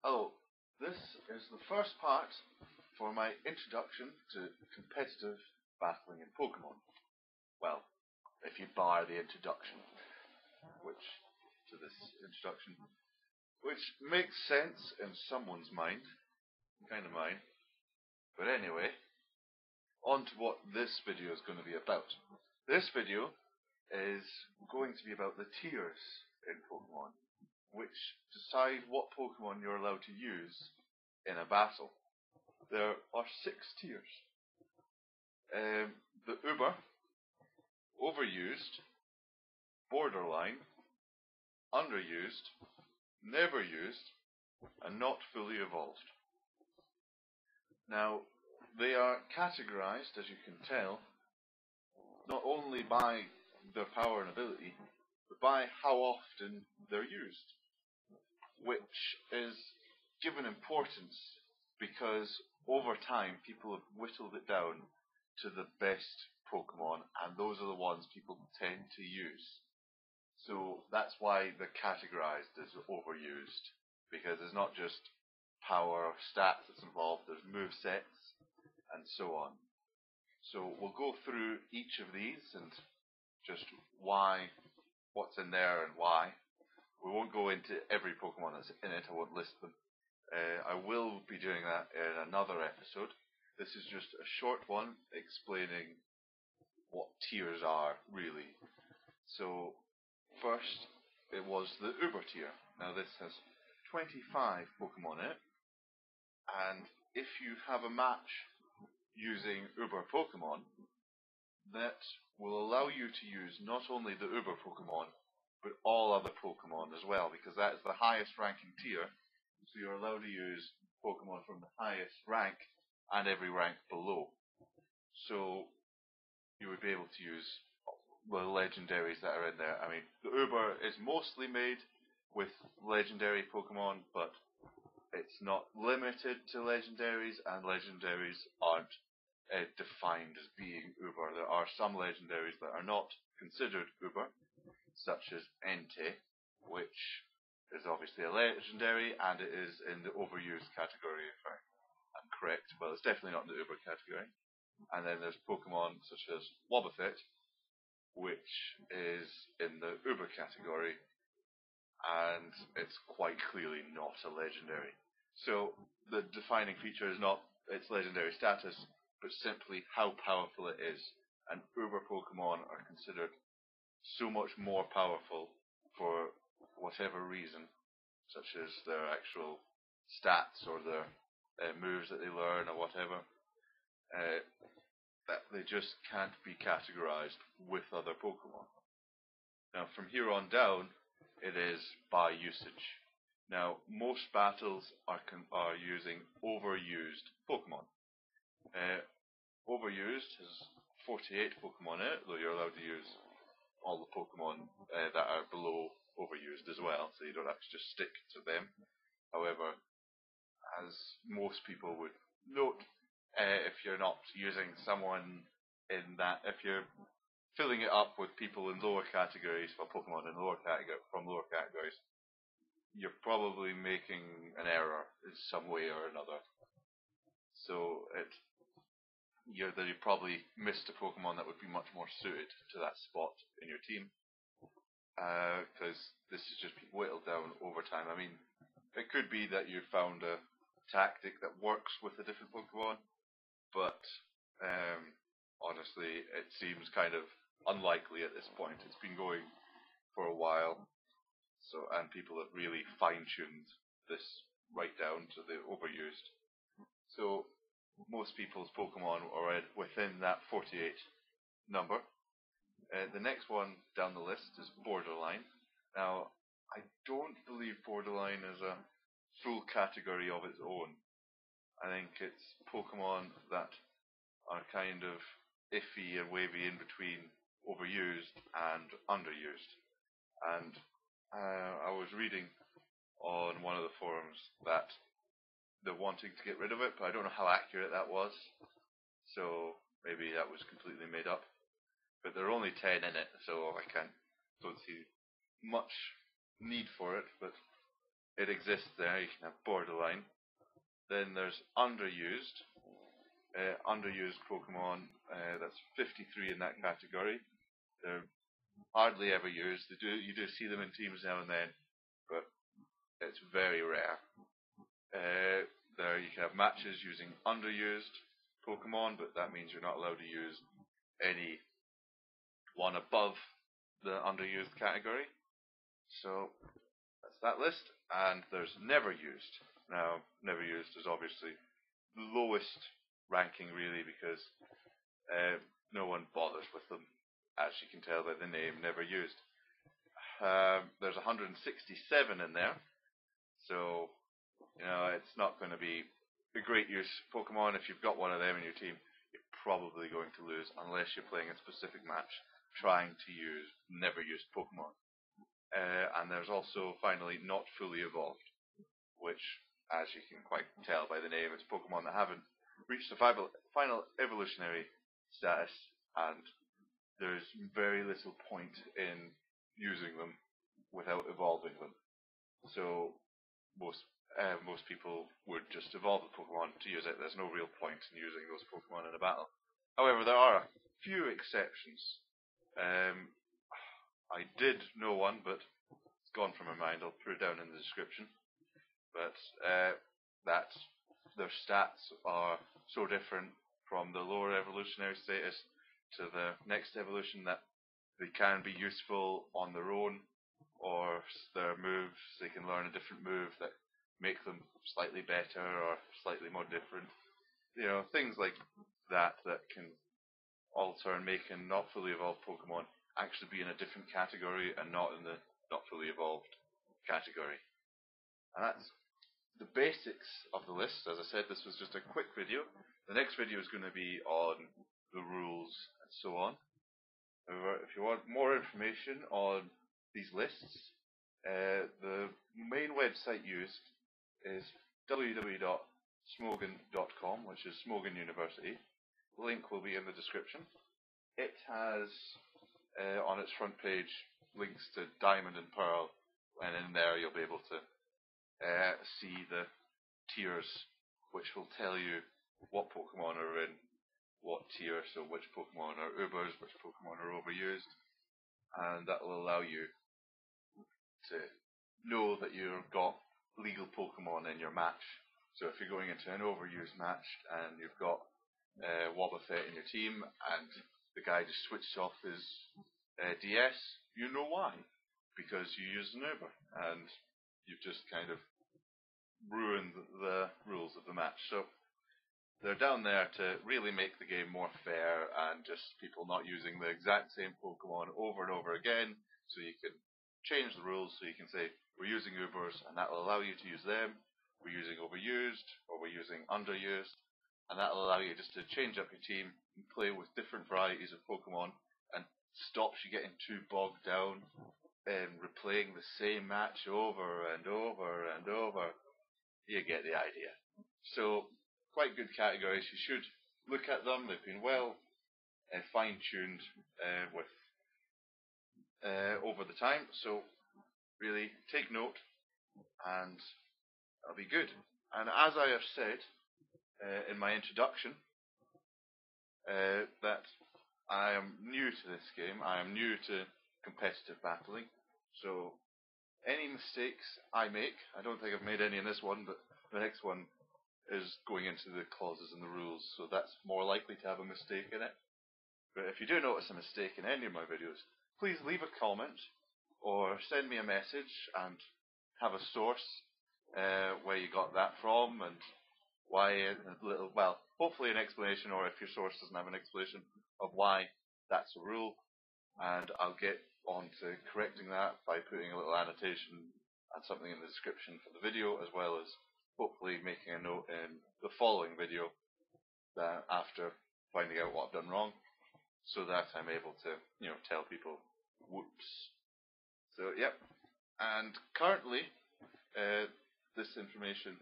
Hello, this is the first part for my introduction to competitive battling in Pokemon. Well, if you bar the introduction, which makes sense in someone's mind, kind of mine. But anyway, on to what this video is going to be about. This video is going to be about the tiers in Pokemon, which decide what Pokemon you're allowed to use in a battle. There are 6 tiers. The Uber, Overused, Borderline, Underused, Neverused, and Not Fully Evolved. Now, they are categorized, as you can tell, not only by their power and ability, but by how often they're used, which is given importance because over time people have whittled it down to the best Pokemon, and those are the ones people tend to use. So that's why they're categorized as overused, because there's not just power or stats that's involved, there's movesets and so on. So we'll go through each of these and just what's in there and why. We won't go into every Pokemon that's in it, I won't list them. I will be doing that in another episode. This is just a short one explaining what tiers are, really. So, first, it was the Uber tier. Now this has 25 Pokemon in it, and if you have a match using Uber Pokemon, that will allow you to use not only the Uber Pokemon, but all other Pokemon as well, because that is the highest ranking tier, so you're allowed to use Pokemon from the highest rank and every rank below. So you would be able to use the legendaries that are in there. I mean, the Uber is mostly made with legendary Pokemon, but it's not limited to legendaries, and legendaries aren't defined as being Uber. There are some legendaries that are not considered Uber, such as Entei, which is obviously a legendary, and it is in the overused category, if I'm correct. Well, it's definitely not in the Uber category. And then there's Pokemon such as Wobbuffet, which is in the Uber category, and it's quite clearly not a legendary. So the defining feature is not its legendary status, but simply how powerful it is. And Uber Pokemon are considered so much more powerful for whatever reason, such as their actual stats or their moves that they learn or whatever, that they just can't be categorized with other Pokemon. Now from here on down, it is by usage. Now most battles are using overused Pokemon. Overused has 48 Pokemon in it, though you're allowed to use all the Pokemon that are below overused as well, so you don't have to just stick to them. However, as most people would note, if you're not using someone in that, if you're filling it up with people in lower categories, for Pokemon in from lower categories, you're probably making an error in some way or another. So you probably missed a Pokemon that would be much more suited to that spot in your team, because this is just whittled down over time. I mean, it could be that you found a tactic that works with a different Pokemon, but honestly, it seems kind of unlikely at this point. It's been going for a while, and people have really fine-tuned this right down to the overused. So most people's Pokemon are within that 48 number. The next one down the list is Borderline. Now, I don't believe Borderline is a full category of its own. I think it's Pokemon that are kind of iffy and wavy in between overused and underused. And I was reading on one of the forums that they're wanting to get rid of it, but I don't know how accurate that was. So maybe that was completely made up. But there are only 10 in it, so I don't see much need for it. But it exists there. You can have borderline. Then there's underused. Underused Pokemon, that's 53 in that category. They're hardly ever used. You do see them in teams now and then, but it's very rare. There you can have matches using underused Pokemon, but that means you're not allowed to use any one above the underused category. So that's that list. And there's never used. Now, never used is obviously the lowest ranking really, because no one bothers with them, as you can tell by the name, never used. There's 167 in there, so it's not going to be a great use Pokemon. If you've got one of them in your team, you're probably going to lose unless you're playing a specific match trying to use never used Pokemon. And there's also finally not fully evolved, which, as you can quite tell by the name, it's Pokemon that haven't reached the final evolutionary status, and there's very little point in using them without evolving them. So most people would just evolve the Pokemon to use it. There's no real point in using those Pokemon in a battle. However, there are a few exceptions. I did know one, but it's gone from my mind. I'll put it down in the description. But that their stats are so different from the lower evolutionary status to the next evolution that they can be useful on their own, or their moves, they can learn a different move that make them slightly better or slightly more different. Things like that can alter and make a not fully evolved Pokemon actually be in a different category and not in the not fully evolved category. And that's the basics of the list. As I said, this was just a quick video. The next video is going to be on the rules and so on. However, if you want more information on these lists, the main website used is www.smogan.com, which is Smogan University. The link will be in the description. It has on its front page links to Diamond and Pearl, and in there you'll be able to see the tiers, which will tell you what Pokemon are in what tier, so which Pokemon are Ubers, which Pokemon are overused, and that will allow you to know that you've got legal Pokemon in your match. So if you're going into an overused match and you've got Wobbuffet in your team and the guy just switched off his DS, you know why. Because you used an Uber and you've just kind of ruined the rules of the match. So they're down there to really make the game more fair and just people not using the exact same Pokemon over and over again. So you can change the rules, so you can say we're using Ubers and that will allow you to use them. We're using overused or we're using underused, and that will allow you just to change up your team and play with different varieties of Pokemon, and stops you getting too bogged down in replaying the same match over and over and over. You get the idea. So quite good categories. You should look at them. They've been well fine-tuned with over the time. So really take note, and that'll be good. And as I have said in my introduction, that I am new to this game. I am new to competitive battling. So any mistakes I make, I don't think I've made any in this one, but the next one is going into the clauses and the rules, so that's more likely to have a mistake in it. But if you do notice a mistake in any of my videos, please leave a comment or send me a message and have a source where you got that from and why hopefully an explanation, or if your source doesn't have an explanation of why that's a rule, and I'll get on to correcting that by putting a little annotation and something in the description for the video, as well as hopefully making a note in the following video that after finding out what I've done wrong, so that I'm able to tell people whoops. So yep, and currently this information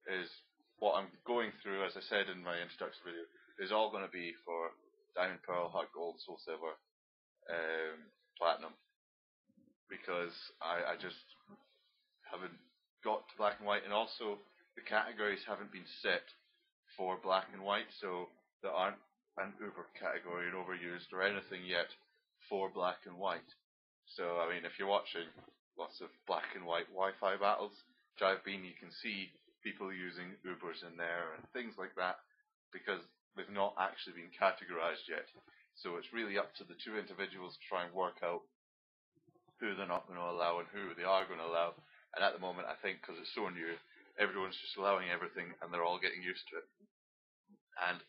is what I'm going through, as I said in my introduction video, is all going to be for Diamond, Pearl, Heart Gold, Soul Silver, Platinum, because I just haven't got to black and white, and also the categories haven't been set for black and white, so there aren't an Uber category in Overused or anything yet for black and white. So, I mean, if you're watching lots of black and white Wi-Fi battles, which I've been, you can see people using Ubers in there and things like that, because they've not actually been categorized yet. So it's really up to the two individuals to try and work out who they're not going to allow and who they are going to allow. And at the moment, I think, because it's so new, everyone's just allowing everything and they're all getting used to it. And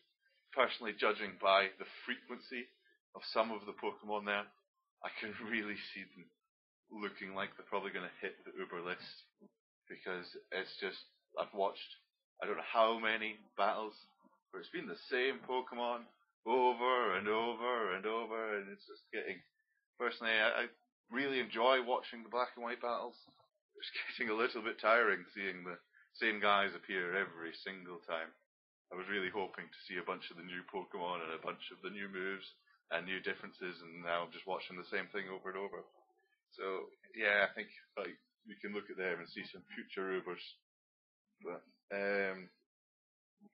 personally, judging by the frequency of some of the Pokemon there, I can really see them looking like they're probably going to hit the Uber list, because it's just, I've watched I don't know how many battles where it's been the same Pokemon over and over and over, and it's just getting, personally, I really enjoy watching the black and white battles. It's getting a little bit tiring seeing the same guys appear every single time. I was really hoping to see a bunch of the new Pokemon and a bunch of the new moves and new differences, and now I'm just watching the same thing over and over. So yeah, I think like we can look at them and see some future Ubers. But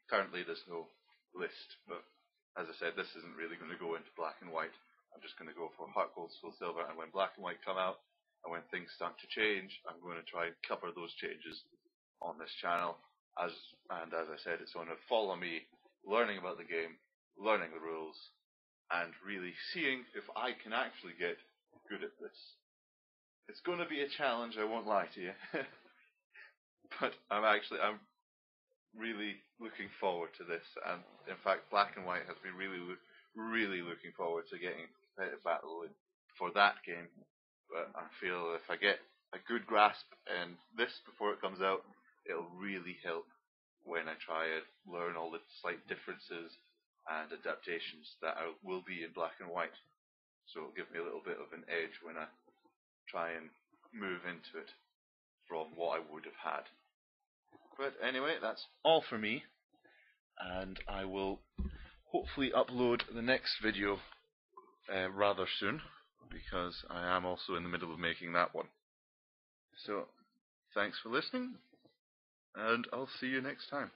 currently there's no list. But as I said, this isn't really going to go into black and white. I'm just going to go for Heart Gold, Soul Silver, and when black and white come out, and when things start to change, I'm going to try and cover those changes on this channel. As I said, it's going to follow me learning about the game, learning the rules, and really seeing if I can actually get good at this. It's going to be a challenge, I won't lie to you. But I'm really looking forward to this, and in fact Black and White has been really looking forward to getting a competitive battle in for that game. But I feel if I get a good grasp in this before it comes out, it'll really help when I try and learn all the slight differences and adaptations that will be in black and white. So it'll give me a little bit of an edge when I try and move into it from what I would have had. But anyway, that's all for me, and I will hopefully upload the next video rather soon, because I am also in the middle of making that one. So, thanks for listening, and I'll see you next time.